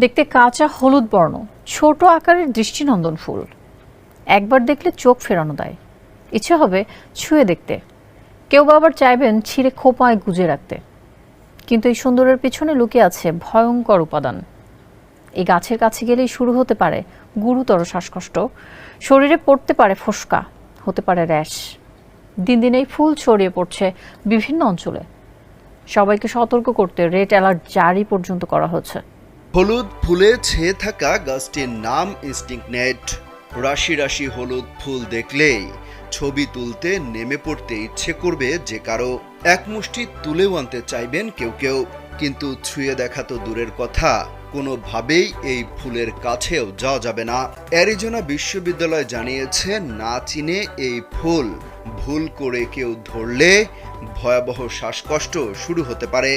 দেখতে কাঁচা হলুদ বর্ণ, ছোট আকারের দৃষ্টিনন্দন ফুল। একবার দেখলে চোখ ফেরানো দেয়, ইচ্ছে হবে ছুঁয়ে দেখতে। কেউ বা আবার চাইবেন ছিঁড়ে খোঁপায় গুজে রাখতে। কিন্তু এই সুন্দরের পিছনে লুকিয়ে আছে ভয়ঙ্কর উপাদান। এই গাছের কাছে গেলেই শুরু হতে পারে গুরুতর শ্বাসকষ্ট, শরীরে পড়তে পারে ফোস্কা, হতে পারে র্যাশ। দিন দিন এই ফুল ছড়িয়ে পড়ছে বিভিন্ন অঞ্চলে। সবাইকে সতর্ক করতে রেড অ্যালার্ট জারি পর্যন্ত করা হচ্ছে। হলুদ ফুলে ছেয়ে থাকা গাছটির নাম ইনস্টিংনেট। রাশি রাশি হলুদ ফুল দেখলেই ছবি তুলতে নেমে পড়তে ইচ্ছে করবে যে কারো। এক মুষ্টি তুলেও আনতে চাইবেন কেউ কেউ, কিন্তু ছুঁয়ে দেখা তো দূরের কথা, কোনোভাবেই এই ফুলের কাছেও যাওয়া যাবে না। অ্যারিজোনা বিশ্ববিদ্যালয় জানিয়েছে, না চিনে এই ফুল ভুল করে কেউ ধরলে ভয়াবহ শ্বাসকষ্ট শুরু হতে পারে।